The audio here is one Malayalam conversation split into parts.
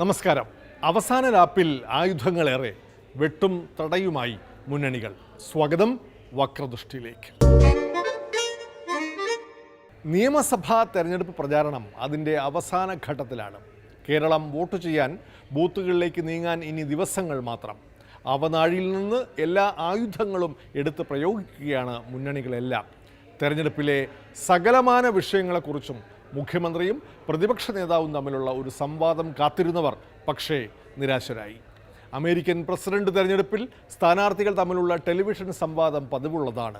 നമസ്കാരം. അവസാന ലാപ്പിൽ ആയുധങ്ങളേറെ, വെട്ടും തടയുമായി മുന്നണികൾ. സ്വാഗതം വക്രദൃഷ്ടിയിലേക്ക്. നിയമസഭാ തെരഞ്ഞെടുപ്പ് പ്രചാരണം അതിൻ്റെ അവസാന ഘട്ടത്തിലാണ്. കേരളം വോട്ട് ചെയ്യാൻ ബൂത്തുകളിലേക്ക് നീങ്ങാൻ ഇനി ദിവസങ്ങൾ മാത്രം. അവനാഴിയിൽ നിന്ന് എല്ലാ ആയുധങ്ങളും എടുത്ത് പ്രയോഗിക്കുകയാണ് മുന്നണികളെല്ലാം. തെരഞ്ഞെടുപ്പിലെ സകലമാന വിഷയങ്ങളെക്കുറിച്ചും മുഖ്യമന്ത്രിയും പ്രതിപക്ഷ നേതാവും തമ്മിലുള്ള ഒരു സംവാദം കാത്തിരുന്നവർ പക്ഷേ നിരാശരായി. അമേരിക്കൻ പ്രസിഡന്റ് തെരഞ്ഞെടുപ്പിൽ സ്ഥാനാർത്ഥികൾ തമ്മിലുള്ള ടെലിവിഷൻ സംവാദം പതിവുള്ളതാണ്.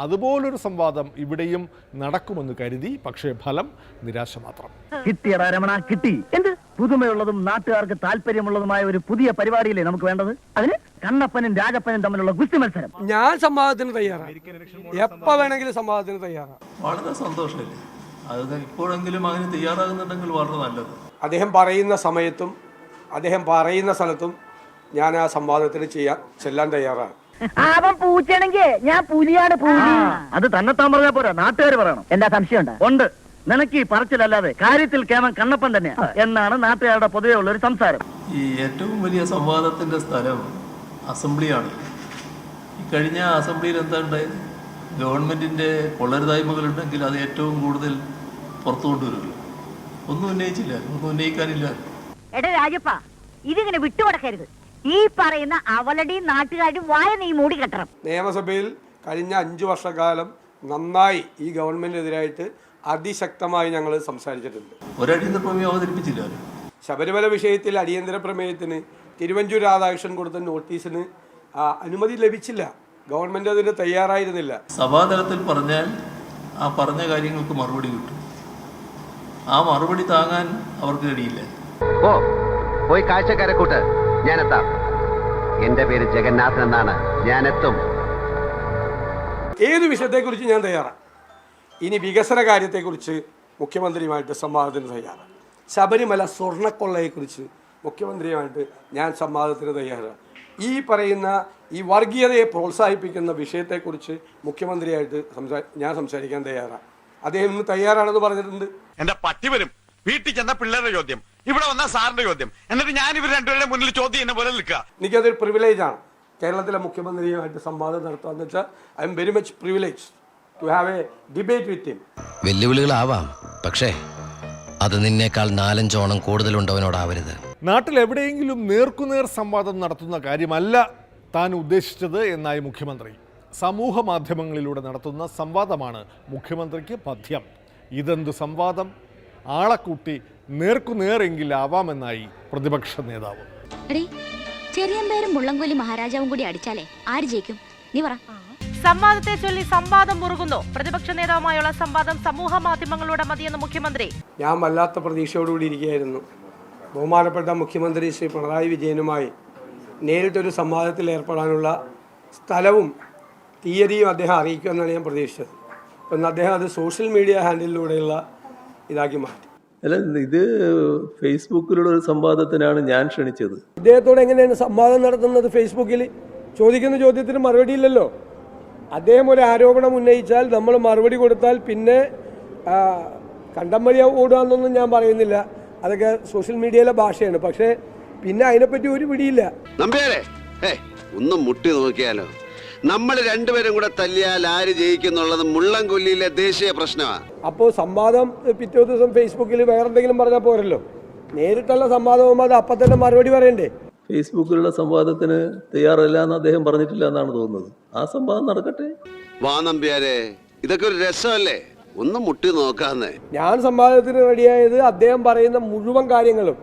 അതുപോലൊരു സംവാദം ഇവിടെയും നടക്കുമെന്ന് കരുതി. പക്ഷേ ഫലം നിരാശ മാത്രം. കിട്ടിയടാ രമണ, കിട്ടി. എന്ത് പുതുമയുള്ളതും നാട്ടുകാർക്ക് താല്പര്യമുള്ളതുമായ ഒരു പുതിയ പരിപാടിയില്ലേ നമുക്ക് വേണ്ടത്? അതിന് കണ്ണപ്പനും രാജപ്പനും തമ്മിലുള്ള ഗുസ്തി മത്സരം. ഞാൻ സംവാദത്തിന് തയ്യാറാണ്. എപ്പോ വേണമെങ്കിലും സംവാദത്തിന് തയ്യാറാണ്. വളരെ സന്തോഷമില്ല. അത് ഇപ്പോഴെങ്കിലും അങ്ങനെ തയ്യാറാകുന്നുണ്ടെങ്കിൽ വളരെ നല്ലത്. അദ്ദേഹം പറയുന്ന സമയത്തും അദ്ദേഹം പറയുന്ന സ്ഥലത്തും ഞാൻ ആ സംവാദത്തിന് ചെല്ലാൻ തയ്യാറാണ്. അവൻ പൂച്ചയാണെങ്കിൽ ഞാൻ പുലിയാണ്. അത് തന്നെത്താൻ പറഞ്ഞാ പോരാ, നാട്ടുകാർ പറയണം. എന്താ സംശയം ഉണ്ട്? നിനക്ക് ഈ പറച്ചിലല്ലാതെ കാര്യത്തിൽ കേവലം കണ്ണപ്പൻ തന്നെയാണ് എന്നാണ് നാട്ടുകാരുടെ പൊതുവെ ഉള്ള ഒരു സംസാരം. ഈ ഏറ്റവും വലിയ സംവാദത്തിന്റെ സ്ഥലം അസംബ്ലിയാണ്. ഈ കഴിഞ്ഞ അസംബ്ലിയിൽ എന്താ ഉണ്ടായത്? ഗവൺമെന്റിന്റെ കൊള്ളരുതായ്മകളുണ്ടെങ്കിൽ അത് ഏറ്റവും കൂടുതൽ പുറത്തു കൊണ്ടുവരുമല്ലോ. ഒന്നും ഉന്നയിച്ചില്ല, ഒന്നും ഉന്നയിക്കാനില്ല. എടാ രാജപ്പ, ഇതിങ്ങനെ വിട്ടുകൊടുക്കരുത്. ഈ പറയുന്ന അവളുടെയും നാട്ടുകാരും വായ നീ മൂടി കെട്ടണം. നിയമസഭയിൽ കഴിഞ്ഞ 5 വർഷക്കാലം നന്നായി ഈ ഗവൺമെന്റിനെതിരായിട്ട് അതിശക്തമായി ഞങ്ങൾ സംസാരിച്ചിട്ടുണ്ട്. ഒരു അടിയന്തര പ്രമേയം അവതരിപ്പിച്ചില്ല. ശബരിമല വിഷയത്തിൽ അടിയന്തര പ്രമേയത്തിന് തിരുവഞ്ചൂർ രാധാകൃഷ്ണൻ കൊടുത്ത നോട്ടീസിന് അനുമതി ലഭിച്ചില്ല. ഗവൺമെന്റ് അതിന് തയ്യാറായിരുന്നില്ല. സഭാതലത്തിൽ പറഞ്ഞാൽ ആ പറഞ്ഞ കാര്യങ്ങൾക്ക് മറുപടി കിട്ടും. ആ മറുപടി താങ്ങാൻ അവർക്ക് കഴിയില്ല. പോയി കാഴ്ചക്കാരെ കൂട്ട്, ഞാനെത്താം. എന്റെ പേര് ജഗന്നാഥൻ എന്നാണ്, ഞാനെത്തും. ഏത് വിഷയത്തെക്കുറിച്ച് ഞാൻ തയ്യാറാണ്. ഇനി വികസന കാര്യത്തെക്കുറിച്ച് മുഖ്യമന്ത്രിയുമായിട്ട് സംവാദത്തിന് തയ്യാറാണ്. ശബരിമല സ്വർണ്ണക്കൊള്ളയെക്കുറിച്ച് മുഖ്യമന്ത്രിയുമായിട്ട് ഞാൻ സംവാദത്തിന് തയ്യാറാണ്. ഈ പറയുന്ന ഈ വർഗീയതയെ പ്രോത്സാഹിപ്പിക്കുന്ന വിഷയത്തെക്കുറിച്ച് മുഖ്യമന്ത്രിയായിട്ട് ഞാൻ സംസാരിക്കാൻ തയ്യാറാണ്. അദ്ദേഹം ഇന്ന് തയ്യാറാണെന്ന് പറഞ്ഞിട്ടുണ്ട്. എന്റെ പട്ടി വരും. വീട്ടിൽ ചെന്ന പിള്ളേരുടെ ചോദ്യം, ഇവിടെ വന്ന സാറിന്റെ ചോദ്യം, എന്നിട്ട് ഞാൻ ഇവർ രണ്ടുപേരുടെ മുന്നിൽ ചോദ്യം എന്നെ പോലെ നിൽക്കുക. എനിക്കതൊരു പ്രിവിലേജാണ് കേരളത്തിലെ മുഖ്യമന്ത്രിയുമായിട്ട് സംവാദം നടത്തുകയെന്ന് വെച്ചാൽ I am very much privilege to have a debate with him. വെല്ലുവിളികളാവാം, പക്ഷേ അത് നിന്നേക്കാൾ 4-5 ഓണം കൂടുതലുണ്ടവനോടാവരുത്. നാട്ടിൽ എവിടെയെങ്കിലും നേർക്കുനേർ സംവാദം നടത്തുന്ന കാര്യമല്ല താൻ ഉദ്ദേശിച്ചത് എന്നായി മുഖ്യമന്ത്രി. സമൂഹ മാധ്യമങ്ങളിലൂടെ നടത്തുന്ന സംവാദമാണ് മുഖ്യമന്ത്രിക്ക് പഥ്യം. ഇതെന്ത് സംവാദം? ആളെക്കൂട്ടി നേർക്കുനേറെങ്കിൽ ആവാമെന്നായി പ്രതിപക്ഷ നേതാവ്. ചെറിയമ്പേരും മുള്ളംകൊല്ലി മഹാരാജാവും കൂടി അടിച്ചാലേ ആര് ജയിക്കും? നീ പറ. സംവാദത്തെ ചൊല്ലി സംവാദം മുറുകുന്നു. പ്രതിപക്ഷ നേതാവുമായുള്ള സംവാദം സമൂഹ മാധ്യമങ്ങളിലൂടെ മതിയെന്ന് മുഖ്യമന്ത്രി. ഞാൻ വല്ലാത്ത പ്രതീക്ഷയോടുകൂടി ഇരിക്കുകയായിരുന്നു. ബഹുമാനപ്പെട്ട മുഖ്യമന്ത്രി ശ്രീ പിണറായി വിജയനുമായി നേരിട്ടൊരു സംവാദത്തിൽ ഏർപ്പെടാനുള്ള സ്ഥലവും തീയതിയും അദ്ദേഹം അറിയിക്കുമെന്നാണ് ഞാൻ പ്രതീക്ഷിച്ചത്. എന്നാൽ അദ്ദേഹം അത് സോഷ്യൽ മീഡിയ ഹാൻഡിലൂടെയുള്ള ഇതാക്കി മാറ്റി. അല്ല, ഇത് ഫേസ്ബുക്കിലുള്ള ഒരു സംവാദത്തിനാണ് ഞാൻ ക്ഷണിച്ചത്. ഇദ്ദേഹത്തോട് എങ്ങനെയാണ് സംവാദം നടത്തുന്നത്? ഫേസ്ബുക്കിൽ ചോദിക്കുന്ന ചോദ്യത്തിന് മറുപടി ഇല്ലല്ലോ. അദ്ദേഹം ഒരു ആരോപണം ഉന്നയിച്ചാൽ നമ്മൾ മറുപടി കൊടുത്താൽ പിന്നെ കണ്ടം വഴി ഓടുകയെന്നൊന്നും ഞാൻ പറയുന്നില്ല. അതൊക്കെ സോഷ്യൽ മീഡിയയിലെ ഭാഷയാണ്. പക്ഷേ പിന്നെ അതിനെപ്പറ്റി ഒരു പിടിയില്ല. ഒന്നും മുട്ടി നോക്കിയാലോ, നമ്മൾ രണ്ടുപേരും കൂടെ തല്ലിയാൽ ആര് ജയിക്കുന്നുള്ളത് മുള്ളംകൊല്ലിയിലെ ദേശീയ പ്രശ്നമാണ്. അപ്പോൾ സംവാദം പിറ്റേ ദിവസം ഫേസ്ബുക്കിൽ വേറെന്തെങ്കിലും പറഞ്ഞാൽ പോരല്ലോ. നേരിട്ടുള്ള സംവാദമാകുമ്പോൾ അത് അപ്പം തന്നെ മറുപടി പറയണ്ടേ? ഫേസ്ബുക്കിലുള്ള സംവാദത്തിന് തയ്യാറല്ല എന്ന് അദ്ദേഹം പറഞ്ഞിട്ടില്ല എന്നാണ് തോന്നുന്നത്. ആ സംവാദം നടക്കട്ടെ. വാ നമ്പ്യാരെ, ഇതൊക്കെ ഒരു രസമല്ലേ, ഒന്നും മുട്ടി നോക്കാന്നേ. ഞാൻ സംവാദത്തിന് റെഡിയായത് അദ്ദേഹം പറയുന്ന മുഴുവൻ കാര്യങ്ങളും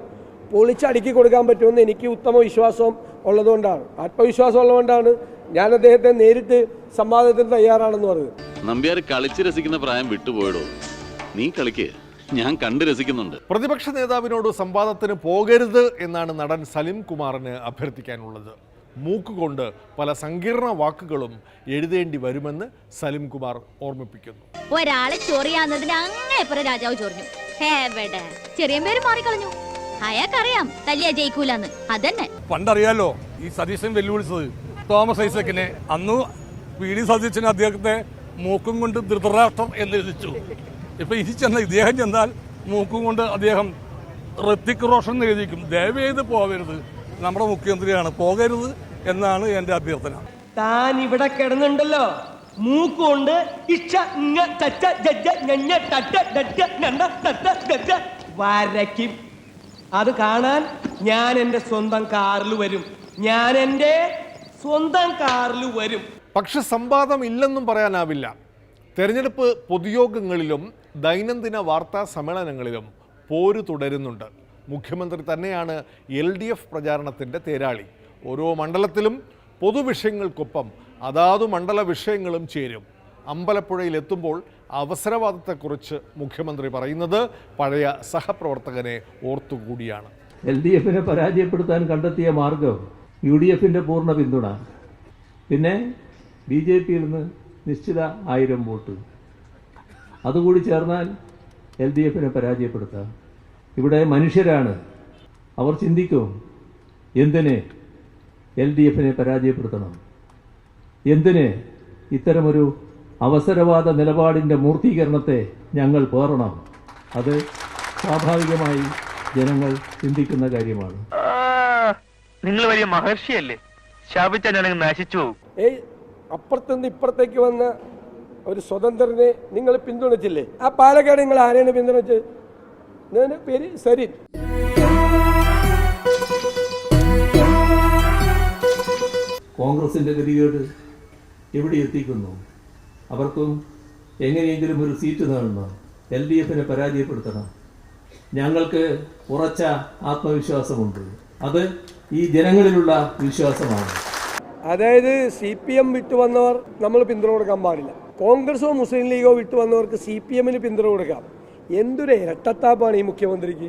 പൊളിച്ചടുക്കി കൊടുക്കാൻ പറ്റുമെന്ന് എനിക്ക് ഉത്തമ വിശ്വാസം ഉള്ളതുകൊണ്ടാണ്, ആത്മവിശ്വാസം ഉള്ളതുകൊണ്ടാണ് ഞാൻ അദ്ദേഹത്തെ നേരിട്ട് സംവാദത്തിന് തയ്യാറാണെന്ന് പറഞ്ഞത്. നമ്പ്യാർ കളിച്ച് രസിക്കുന്ന പ്രായം വിട്ടുപോയടോ. നീ കളിക്ക്, ഞാൻ കണ്ട് രസിക്കുന്നുണ്ട്. പ്രതിപക്ഷ നേതാവിനോട് സംവാദത്തിന് പോകരുത് എന്നാണ് നടൻ സലിം കുമാറിന് അഭ്യർത്ഥിക്കാനുള്ളത്. മൂക്കുകൊണ്ട് പല സങ്കീർണ വാക്കുകളും എഴുതേണ്ടി വരുമെന്ന് സലിം കുമാർ ഓർമ്മിപ്പിക്കുന്നു. ഒരാളെ ചൊറിയാന്നതിന് അങ്ങനെ രാജാവ് ചൊറിഞ്ഞു. ചെറിയ പേര് മാറിക്കളഞ്ഞു. അയാൾക്കറിയാം തല്ലിയ ജയിക്കൂലെന്ന്. അതന്നെ പണ്ടറിയാലോ ഈ സതീശൻ വെല്ലുവിളിച്ചത് തോമസ് ഐസക്കിനെ. അന്ന് പി.ഡി. സതീശൻ അദ്ദേഹത്തെ മൂക്കും കൊണ്ട് ധൃതരാഷ്ട്രം എന്ന് എഴുതിച്ചു. ഇപ്പൊ ഇനി ഇദ്ദേഹം ചെന്നാൽ മൂക്കും കൊണ്ട് അദ്ദേഹം ഋത്തിക് റോഷൻ എഴുതിക്കും. ദയവേത് പോകരുത്, നമ്മുടെ മുഖ്യമന്ത്രിയാണ്, പോകരുത് എന്നാണ് എൻ്റെ അഭ്യർത്ഥന. താൻ ഇവിടെ കിടന്നുണ്ടല്ലോ, മൂക്കുകൊണ്ട് വരയ്ക്കും. അത് കാണാൻ ഞാൻ എൻ്റെ സ്വന്തം കാറിൽ വരും. പക്ഷെ സംവാദം ഇല്ലെന്നും പറയാനാവില്ല. തെരഞ്ഞെടുപ്പ് പൊതുയോഗങ്ങളിലും ദൈനംദിന വാർത്താ സമ്മേളനങ്ങളിലും പോര് തുടരുന്നുണ്ട്. മുഖ്യമന്ത്രി തന്നെയാണ് LDF പ്രചാരണത്തിൻ്റെ തേരാളി. ഓരോ മണ്ഡലത്തിലും പൊതുവിഷയങ്ങൾക്കൊപ്പം അതാതു മണ്ഡല വിഷയങ്ങളും ചേരും. അമ്പലപ്പുഴയിൽ എത്തുമ്പോൾ അവസരവാദത്തെക്കുറിച്ച് മുഖ്യമന്ത്രി പറയുന്നത് പഴയ സഹപ്രവർത്തകനെ ഓർത്തുകൂടിയാണ്. LDFനെ പരാജയപ്പെടുത്താൻ കണ്ടെത്തിയ മാർഗം UDFന്റെ പൂർണ്ണ പിന്തുണ, പിന്നെ BJPയിൽ നിന്ന് നിശ്ചിത 1000 വോട്ട്, അതുകൂടി ചേർന്നാൽ LDFനെ പരാജയപ്പെടുത്താം. ഇവിടെ മനുഷ്യരാണ്, അവർ ചിന്തിക്കും എന്തിനെ LDFനെ പരാജയപ്പെടുത്തണം, എന്തിന് ഇത്തരമൊരു അവസരവാദ നിലപാടിൻ്റെ മൂർത്തീകരണത്തെ ഞങ്ങൾ പേറണം. അത് സ്വാഭാവികമായി ജനങ്ങൾ ചിന്തിക്കുന്ന കാര്യമാണ്. നിങ്ങൾ വലിയ മഹർഷിയല്ലേ, ശാപിച്ച ജനങ്ങൾ നശിച്ചു പോകും. അപ്പുറത്തുനിന്ന് ഇപ്പുറത്തേക്ക് വന്ന ഒരു സ്വതന്ത്രനെ നിങ്ങൾ പിന്തുണച്ചില്ലേ? ആ പാലക്കാട് നിങ്ങൾ ആരെയാണ് പിന്തുണച്ചത്? പേര് സരിൻ. കോൺഗ്രസിന്റെ ഗതികേട് എവിടെ എത്തിക്കുന്നു? അവർക്കും എങ്ങനെയെങ്കിലും ഒരു സീറ്റ് നേടണം, LDFനെ പരാജയപ്പെടുത്തണം. ഞങ്ങൾക്ക് ഉറച്ച ആത്മവിശ്വാസമുണ്ട്, അത് ഈ ജനങ്ങളിലുള്ള വിശ്വാസമാണ്. അതായത് CPM വിട്ടുവന്നവർ നമ്മൾ പിന്തുണ കൊടുക്കാൻ പാടില്ല. കോൺഗ്രസോ മുസ്ലിം ലീഗോ വിട്ടുവന്നവർക്ക് CPMന് പിന്തുണ കൊടുക്കാം. എന്തൊരു ഇരട്ടത്താപ്പാണ് ഈ മുഖ്യമന്ത്രിക്ക്.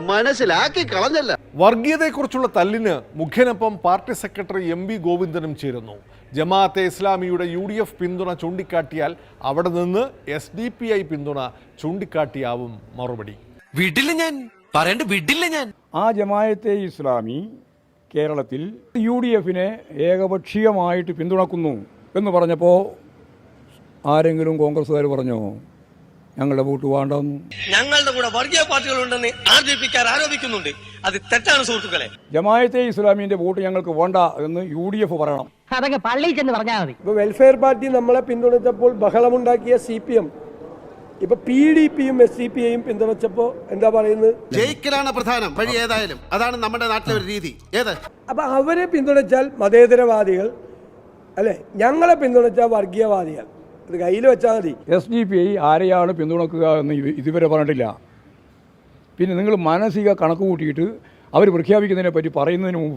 മനസ്സിലാക്കി കളഞ്ഞല്ല. വർഗീയതയെക്കുറിച്ചുള്ള തല്ലിന് മുഖ്യനൊപ്പം പാർട്ടി സെക്രട്ടറി MV ഗോവിന്ദനും ചേരുന്നു. ജമാഅത്തെ ഇസ്ലാമിയുടെ UDF പിന്തുണ ചൂണ്ടിക്കാട്ടിയാൽ അവിടെ നിന്ന് SDPI പിന്തുണ ചൂണ്ടിക്കാട്ടിയാവും മറുപടി. വിടില്ല ഞാൻ, പറയണ്ട വിടില്ല ഞാൻ. ആ ജമാഅത്തെ ഇസ്ലാമി കേരളത്തിൽ UDFനെ ഏകപക്ഷീയമായിട്ട് പിന്തുണക്കുന്നു എന്ന് പറഞ്ഞപ്പോൾ ആരെങ്കിലും കോൺഗ്രസ്സുകാർ പറഞ്ഞോ ഞങ്ങളുടെ വോട്ട് വേണ്ടെന്ന്? ഞങ്ങളുടെ കൂടെ വർഗീയ പാർട്ടികളുണ്ടെന്ന് RJPക്കാർ ആരോപിക്കുന്നുണ്ട്. അത് തെറ്റാണ് സുഹൃത്തുക്കളെ. ജമാഅത്തെ ഇസ്ലാമിന്റെ വോട്ട് ഞങ്ങൾക്ക് വേണ്ട എന്ന് UDF പറയണം. അതൊക്കെ പള്ളിയിൽ ചെന്ന് പറഞ്ഞാൽ മതി. ഇപ്പൊ വെൽഫെയർ പാർട്ടി നമ്മളെ പിന്തുണച്ചപ്പോൾ ബഹളമുണ്ടാക്കിയ CPM ഇപ്പൊ PDPയും SCPയും പിന്തുണച്ചപ്പോ എന്താ പറയുന്നത്? ജയിക്കലാണ് പ്രധാനം, വഴി ഏതായാലും അതാണ് നമ്മുടെ നാട്ടിലെ ഒരു രീതി. അപ്പൊ അവരെ പിന്തുണച്ചാൽ മതേതരവാദികൾ അല്ലെ, ഞങ്ങളെ പിന്തുണച്ചാൽ വർഗീയവാദികൾ. ഇത് കയ്യിൽ വെച്ചാൽ മതി. SDPI ആരെയാണ് പിന്തുണക്കുക എന്ന് ഇതുവരെ പറഞ്ഞിട്ടില്ല. പിന്നെ നിങ്ങൾ മാനസിക കണക്ക് കൂട്ടിയിട്ട് അവർ പ്രഖ്യാപിക്കുന്നതിനെ പറ്റി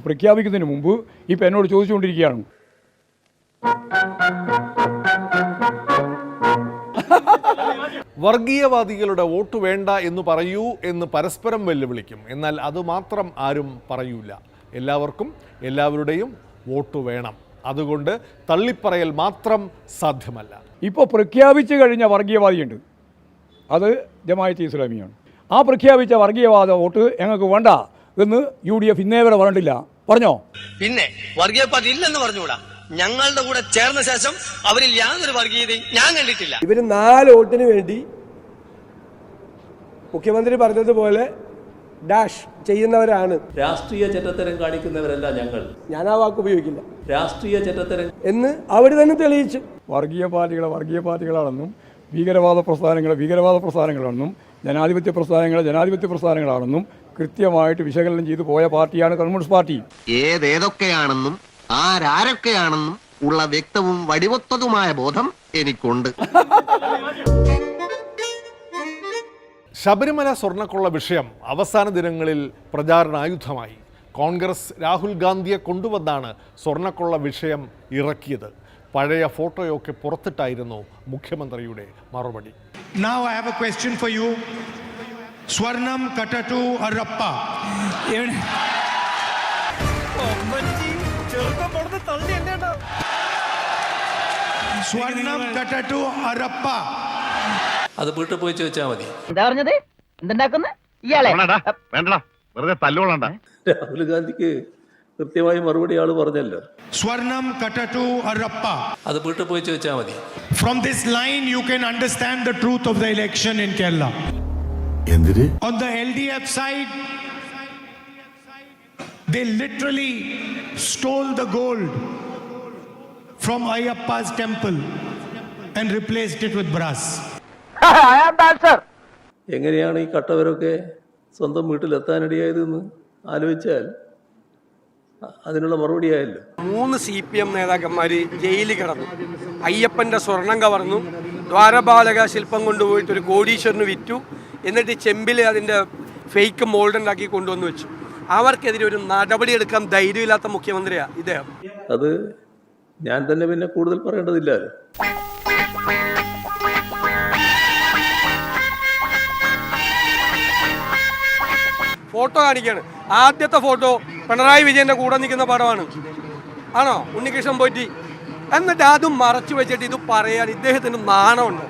പ്രഖ്യാപിക്കുന്നതിന് മുമ്പ് ഇപ്പം എന്നോട് ചോദിച്ചുകൊണ്ടിരിക്കുകയാണ്. വർഗീയവാദികളുടെ വോട്ട് വേണ്ട എന്ന് പറയൂ എന്ന് പരസ്പരം വെല്ലുവിളിക്കും. എന്നാൽ അതുമാത്രം ആരും പറയൂല. എല്ലാവർക്കും എല്ലാവരുടെയും വോട്ട് വേണം. അതുകൊണ്ട് തള്ളിപ്പറയൽ മാത്രം സാധ്യമല്ല. ഇപ്പോൾ പ്രഖ്യാപിച്ചു കഴിഞ്ഞ വർഗീയവാദിയുണ്ട്, അത് ജമാഅത്തെ ഇസ്ലാമിയാണ്. ആ പ്രഖ്യാപിച്ച വർഗീയവാദ വോട്ട് ഞങ്ങൾക്ക് വേണ്ട എന്ന് UDF ഇന്നേ വരെ പറഞ്ഞിട്ടില്ല. പറഞ്ഞോ? പിന്നെ വർഗീയ പാർട്ടി ഇല്ലെന്ന് പറഞ്ഞുകൂടാ. ഞങ്ങളുടെ കൂടെ ചേർന്ന ശേഷം അവരിൽ യാതൊരു വർഗീയതയും ഞാൻ കണ്ടിട്ടില്ല. ഇവര് 4 വോട്ടിന് വേണ്ടി മുഖ്യമന്ത്രി പറഞ്ഞതുപോലെ ഡാഷ് ചെയ്യുന്നവരാണ്. രാഷ്ട്രീയ ചെറ്റത്തരം കാണിക്കുന്നവരല്ല ഞങ്ങൾ. ഞാൻ ആ വാക്ക് ഉപയോഗിക്കില്ല. രാഷ്ട്രീയ ചെറ്റത്തരം എന്ന് അവർ തന്നെ തെളിയിച്ചു. വർഗീയ പാർട്ടികളാണെന്നും ഭീകരവാദ പ്രസ്ഥാനങ്ങളാണെന്നും ജനാധിപത്യ പ്രസ്ഥാനങ്ങളാണെന്നും കൃത്യമായിട്ട് വിശകലനം ചെയ്തു പോയ പാർട്ടിയാണ് കമ്മ്യൂണിസ്റ്റ് പാർട്ടി. ഏതൊക്കെയാണെന്നും ആരൊക്കെയാണെന്നും ഉള്ള വ്യക്തവും വടിവത്തതുമായ ബോധം എനിക്കുണ്ട്. ശബരിമല സ്വർണ്ണക്കൊള്ള വിഷയം അവസാന ദിനങ്ങളിൽ പ്രചാരണായുധമായി. കോൺഗ്രസ് രാഹുൽ ഗാന്ധിയെ കൊണ്ടുവന്നാണ് സ്വർണ്ണക്കൊള്ള വിഷയം ഇറക്കിയത്. പഴയ ഫോട്ടോയൊക്കെ പുറത്തിട്ടായിരുന്നു മുഖ്യമന്ത്രിയുടെ മറുപടി. Now I have a question for you. Swarnam Katatu Arappa. Swarnam Katatu Arappa. അത് വീട്ടിൽ പോയി ചോദിച്ചാൽ മതി. എന്താ പറഞ്ഞത്? എന്തുണ്ടാക്കുന്ന ഇയാളെ? വേണ്ടടാ, വെറുതെ തല്ലുകൊള്ളണ്ട. രാഹുൽ ഗാന്ധിക്ക് കൃത്യമായി മറുപടി ആള് പറഞ്ഞല്ലോ. Swarnam Katatu Arappa. അത് വീട്ടിൽ പോയി ചോദിച്ചാൽ മതി. From this line you can understand the truth of the election in Kerala. On the LDF side, they literally stole the gold from Ayyappa's temple and replaced it with brass. എങ്ങനെയാണ് ഈ കട്ടവരൊക്കെ സ്വന്തം വീട്ടിലെത്താനിടയായതെന്ന് ആലോചിച്ചാൽ അതിനുള്ള മറുപടിയായല്ലോ. 3 CPM നേതാക്കന്മാർ ജയിലിൽ കിടന്നു. അയ്യപ്പൻ്റെ സ്വർണം കവർന്നു, ദ്വാരപാലക ശില്പം കൊണ്ടുപോയിട്ട് ഒരു കോടീശ്വരന് വിറ്റു, എന്നിട്ട് ചെമ്പിൽ അതിൻ്റെ ഫേക്ക് മോൾഡ് ഉണ്ടാക്കി കൊണ്ടുവന്ന് വെച്ചു. അവർക്കെതിരെ ഒരു നടപടി എടുക്കാൻ ധൈര്യമില്ലാത്ത മുഖ്യമന്ത്രിയാണ് ഇദ്ദേഹം. അത് ഞാൻ തന്നെ പിന്നെ കൂടുതൽ പറയേണ്ടതില്ല. ഫോട്ടോ കാണിക്കുകയാണ്. ആദ്യത്തെ ഫോട്ടോ പിണറായി വിജയന്റെ കൂടെ നിൽക്കുന്ന പടമാണ്. ആണോ? ഉണ്ണികൃഷ്ണൻ പോറ്റി. എന്നിട്ട് അതും മറച്ചു വെച്ചിട്ട് ഇത് പറയാൻ ഇദ്ദേഹത്തിന് നാണമുണ്ടോ?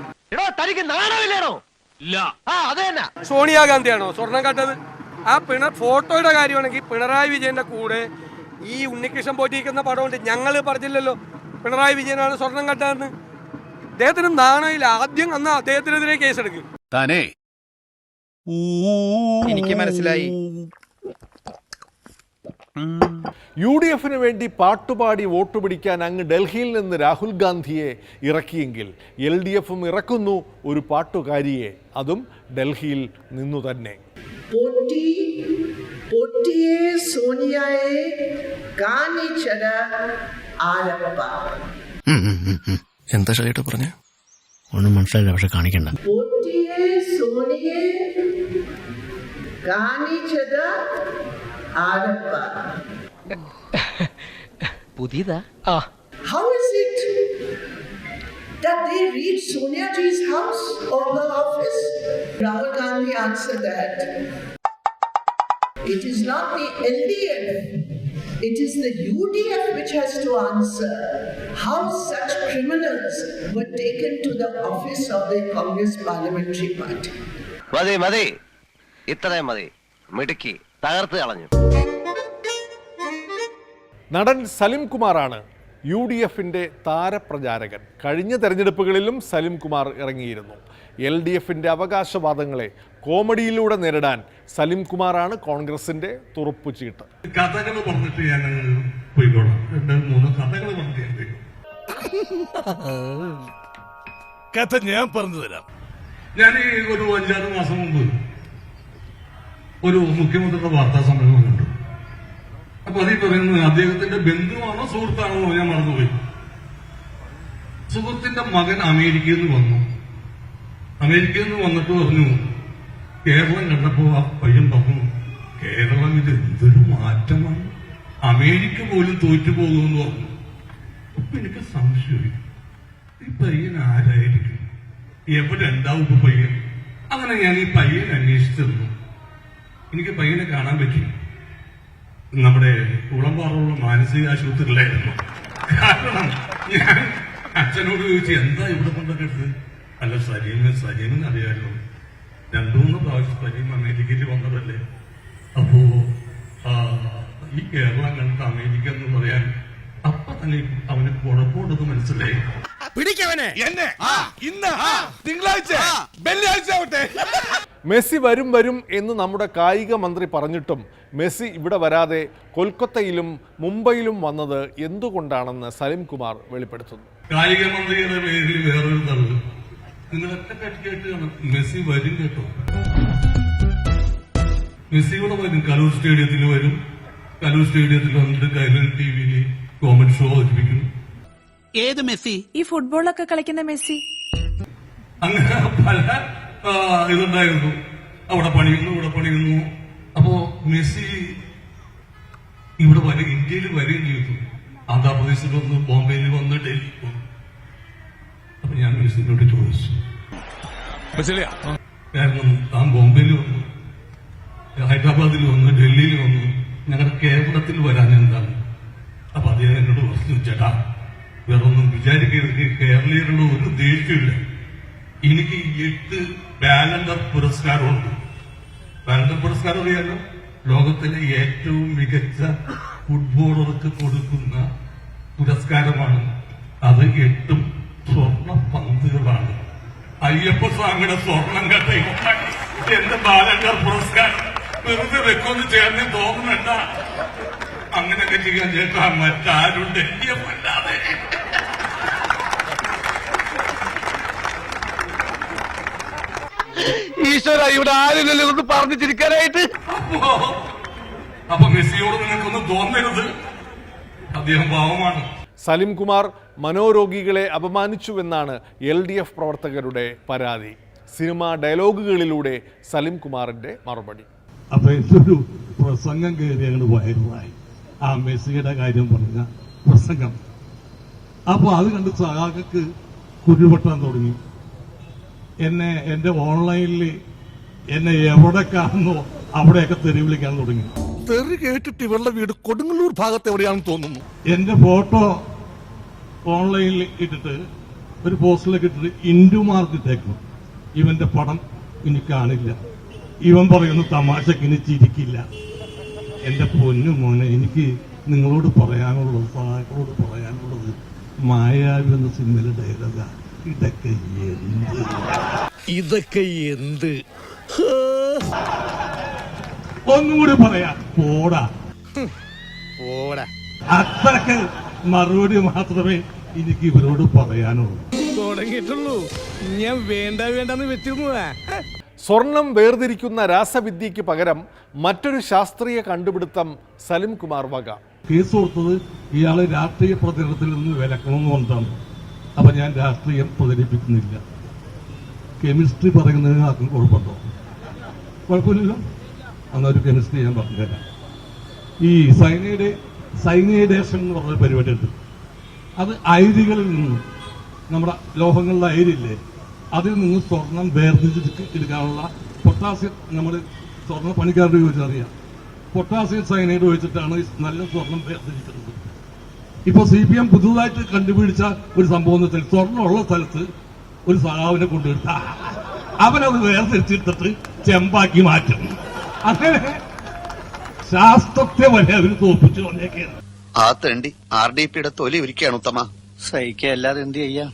സോണിയാഗാന്ധിയാണോ സ്വർണം കട്ടത്? ആ ഫോട്ടോയുടെ കാര്യമാണെങ്കിൽ പിണറായി വിജയന്റെ കൂടെ ഈ ഉണ്ണികൃഷ്ണൻ പോറ്റിയിരിക്കുന്ന പടമുണ്ട്. ഞങ്ങൾ പറഞ്ഞില്ലല്ലോ പിണറായി വിജയനാണ് സ്വർണം കട്ടതെന്ന്. അദ്ദേഹത്തിന് നാണമില്ല. ആദ്യം അന്ന് അദ്ദേഹത്തിനെതിരെ കേസെടുക്കും. താനേ എനിക്ക് മനസ്സിലായി. UDF വേണ്ടി പാട്ടുപാടി വോട്ട് പിടിക്കാൻ അങ്ങ് ഡൽഹിയിൽ നിന്ന് രാഹുൽ ഗാന്ധിയെ ഇറക്കിയെങ്കിൽ LDFും ഇറക്കുന്നു ഒരു പാട്ടുകാരിയെ, അതും ഡൽഹിയിൽ നിന്നു തന്നെ. എന്താ ഷൈട്ട് പറഞ്ഞ ഒന്നും മനസ്സിലായില്ല, പക്ഷെ കാണിക്കണ്ട. പുതിയതാ? How is it that they reach Sonia Ji's house or her office? Rahul Gandhi answered that. It is not the LDF, it is the UDF which has to answer how such criminals were taken to the office of the Congress Parliamentary Party. മതി ഇത്രയും മതി, മിടുക്കി തകർത്ത് കളഞ്ഞു. നടൻ സലിം കുമാറാണ് UDFിൻ്റെ താരപ്രചാരകൻ. കഴിഞ്ഞ തെരഞ്ഞെടുപ്പുകളിലും സലിം കുമാർ ഇറങ്ങിയിരുന്നു. LDFിൻ്റെ അവകാശവാദങ്ങളെ കോമഡിയിലൂടെ നേരിടാൻ സലിം കുമാറാണ് കോൺഗ്രസിൻ്റെ തുറുപ്പുചീട്ട്. കഥകൾ പറഞ്ഞിട്ട് ഞാൻ പോയിക്കോളാം. 2-3 കഥകൾ പറഞ്ഞിട്ട് കഥ ഞാൻ പറഞ്ഞു തരാം. ഞാൻ ഒരു 5-6 മാസം മുമ്പ് ഒരു മുഖ്യമന്ത്രിയുടെ വാർത്താ സമ്മേളനം കണ്ടു. അപ്പൊ അതിൽ പറയുന്നത് അദ്ദേഹത്തിന്റെ ബന്ധുവാണോ സുഹൃത്താണോ ഞാൻ മറന്നുപോയി. സുഹൃത്തിന്റെ മകൻ അമേരിക്കയിൽ നിന്ന് വന്നു. അമേരിക്കയിൽ നിന്ന് വന്നിട്ട് പറഞ്ഞു, കേരളം കണ്ടപ്പോ ആ പയ്യൻ പറഞ്ഞു, കേരളം ഇത് എന്തൊരു മാറ്റമാണ്, അമേരിക്ക പോലും തോറ്റുപോകുമെന്ന് പറഞ്ഞു. അപ്പൊ എനിക്ക് സംശയമായി, ഈ പയ്യൻ ആരായിരിക്കും, എവിടെ ഉണ്ടാവും ഇപ്പൊ പയ്യൻ? അങ്ങനെ ഞാൻ ഈ പയ്യനെ അന്വേഷിച്ചിരുന്നു. എനിക്ക് പയ്യനെ കാണാൻ പറ്റി. നമ്മുടെ കുളമ്പാറുള്ള മാനസിക ആശുപത്രിയിലായിരുന്നു. കാരണം ഞാൻ അച്ഛനോട് ചോദിച്ചു, എന്താ ഇവിടെ കൊണ്ടൊക്കെ? അല്ല സലീമിന് അറിയാലോ, 2-3 പ്രാവശ്യം സലീം അമേരിക്കയിൽ വന്നതല്ലേ. അപ്പോ ഈ കേരളം കണ്ടിട്ട് അമേരിക്ക എന്ന് പറയാൻ അപ്പൊ തന്നെ അവന് കുഴപ്പമുണ്ടെന്ന് മനസ്സിലായി. പിടിക്കവനെ എന്നെ ഇന്ന് തിങ്കളാഴ്ച വെള്ളിയാഴ്ച ആവട്ടെ. മെസ്സി വരും എന്ന് നമ്മുടെ കായിക മന്ത്രി പറഞ്ഞിട്ടും മെസ്സി ഇവിടെ വരാതെ കൊൽക്കത്തയിലും മുംബൈയിലും വന്നത് എന്തുകൊണ്ടാണെന്ന് സലിം കുമാർ വെളിപ്പെടുത്തുന്നു. കായിക മന്ത്രിയുടെ പേരിൽ വേറൊരു തള്ളു നിങ്ങളൊക്കെ കേട്ട് മെസ്സി വരും കേട്ടോ. മെസ്സി ഇവിടെ വരും, കലൂർ സ്റ്റേഡിയത്തിൽ വരും. കലൂർ സ്റ്റേഡിയത്തിൽ വന്നിട്ട് കൈരൾ TV കോമഡി ഷോ അവതരിപ്പിക്കും. ഏത് മെസ്സി? ഈ ഫുട്ബോളൊക്കെ കളിക്കുന്ന മെസ്സി. അങ്ങനെ പല ഇതുണ്ടായിരുന്നു. അവിടെ പണിയുന്നു, ഇവിടെ പണിയുന്നു. അപ്പോ മെസ്സി ഇവിടെ ഇന്ത്യയിൽ വരികയും ചെയ്തു. ആന്ധ്രാപ്രദേശിൽ വന്നു, ബോംബെയിൽ വന്ന്, ഡൽഹി വന്നു. അപ്പൊ ഞാൻ മെസ്സിനോട് ചോദിച്ചു, കാരണം താൻ ബോംബെയിൽ വന്നു, ഹൈദരാബാദിൽ വന്നു, ഡൽഹിയിൽ വന്നു, ഞങ്ങളുടെ കേരളത്തിൽ വരാൻ എന്താണ്? അപ്പൊ അദ്ദേഹം എന്നോട് പറഞ്ഞു, ചേട്ടാ വേറൊന്നും വിചാരിക്കരുത്, കേരളീയരുടെ ഒരു ദേഷ്യമില്ല. എനിക്ക് 8 ബാലൻഡർ പുരസ്കാരമുണ്ട്. ബാലൻഡർ പുരസ്കാരം അറിയാലോ, ലോകത്തിലെ ഏറ്റവും മികച്ച ഫുട്ബോളർക്ക് കൊടുക്കുന്ന പുരസ്കാരമാണ്. അത് 8 സ്വർണ്ണ പന്തുകളാണ്. അയ്യപ്പ സ്വാമിയുടെ സ്വർണം കട്ട എന്റെ ബാലങ്കർ പുരസ്കാരം വെറുതെ വെക്കൊന്ന് ചേർന്ന് തോന്നുന്നുണ്ട. അങ്ങനെയൊക്കെ ചെയ്യാൻ ചേട്ടാ മറ്റാരുണ്ട് അല്ലാതെ. ഈശ്വര, ഇവിടെ ആരുമില്ലല്ലോ ഒന്ന് പറഞ്ഞു ചിരിക്കാനായിട്ട്. അപ്പൊ മെസ്സിയോട് നിങ്ങൾക്കൊന്നും തോന്നരുത്, അദ്ദേഹം പാവമാണ്. സലിം കുമാർ മനോരോഗികളെ അപമാനിച്ചുവെന്നാണ് LDF പ്രവർത്തകരുടെ പരാതി. സിനിമാ ഡയലോഗുകളിലൂടെ സലിം കുമാറിന്റെ മറുപടി. അപ്പൊ എന്തൊരു പ്രസംഗം കയറി അങ്ങോട്ട് വൈറലായി, ആ മെസ്സിയുടെ കാര്യം പറഞ്ഞ പ്രസംഗം. അപ്പൊ അത് കണ്ട് സഹാക്കൾക്ക് കുരുപെട്ടാൻ തുടങ്ങി. എന്റെ ഓൺലൈനിൽ എന്നെ എവിടെ കാണുന്നോ അവിടെയൊക്കെ തെറി വിളിക്കാൻ തുടങ്ങി. തെറി കേട്ടിട്ട് ഇവരുടെ വീട് കൊടുങ്ങല്ലൂർ ഭാഗത്ത് എവിടെയാണെന്ന് തോന്നുന്നു. എന്റെ ഫോട്ടോ ഓൺലൈനിൽ ഇട്ടിട്ട് ഒരു പോസ്റ്റിലേക്ക് ഇട്ടിട്ട് ഇന്റു മാർക്ക് ഇട്ടേക്കണം. ഇവന്റെ പടം ഇനി കാണില്ല, ഇവൻ പറയുന്ന തമാശക്ക് ഇനി ചിരിക്കില്ല. എന്റെ പൊന്നു മോനെ, എനിക്ക് നിങ്ങളോട് പറയാനുള്ളത്, സഹാക്കളോട് പറയാനുള്ളത്, മായാവി എന്ന സിനിമയിലെ ഡയലോഗ, ഇതൊക്കെ എന്ത് ഒന്നുകൂടി പറയാ, പോടാ. അത്രക്ക് മറുപടി മാത്രമേ എനിക്ക് ഇവരോട് പറയാനുള്ളൂ. തുടങ്ങിയിട്ടുള്ളൂ, ഞാൻ വേണ്ടെന്ന് വെച്ചിരുന്നു. സ്വർണം വേർതിരിക്കുന്ന രാസവിദ്യയ്ക്ക് പകരം മറ്റൊരു ശാസ്ത്രീയ കണ്ടുപിടുത്തം സലിം കുമാർ വക. കേസ് കൊടുത്തത് ഇയാളെ രാഷ്ട്രീയ പ്രചരണത്തിൽ നിന്ന് വിലക്കണമെന്ന് കൊണ്ടാണ്. അപ്പൊ ഞാൻ രാഷ്ട്രീയം പ്രചരിപ്പിക്കുന്നില്ല. കെമിസ്ട്രി പറയുന്നതിന് ആർക്കും കുഴപ്പമുണ്ടോ? കുഴപ്പമില്ലല്ലോ. അന്നൊരു കെമിസ്ട്രി ഞാൻ പറഞ്ഞുതരാം. ഈ സൈനൈഡേഷൻ എന്ന് പറഞ്ഞ പരിപാടി ഉണ്ട്. അത് അയിരികളിൽ നിന്ന്, നമ്മുടെ ലോഹങ്ങളിലെ അയിരില്ലേ, അതിൽ നിന്ന് സ്വർണം വേർതിരിച്ച് എടുക്കാനുള്ള പൊട്ടാസ്യം, നമ്മൾ സ്വർണ്ണ പണിക്കാരുടെ ചോദിച്ചറിയാം, പൊട്ടാസ്യം സൈനൈഡ് ഒഴിച്ചിട്ടാണ് നല്ല സ്വർണം വേർതിരിക്കുന്നത്. ഇപ്പൊ CPM പുതുതായിട്ട് കണ്ടുപിടിച്ച ഒരു സംഭവം എന്ന് വെച്ചാൽ, സ്വർണ്ണമുള്ള സ്ഥലത്ത് ഒരു സഹാവിനെ കൊണ്ടുവരുത്ത അവനത് വേർതിരിച്ചെടുത്തിട്ട് ചെമ്പാക്കി മാറ്റും. അങ്ങനെ ശാസ്ത്രത്തെ വരെ അവർ തോപ്പിച്ചു കൊണ്ടേക്കാണ്. ആ തണ്ടി RDPയുടെ തൊലി ഒരിക്കുകയാണ് ഉത്തമ. സഹിക്കല്ലാതെ എന്ത് ചെയ്യാം.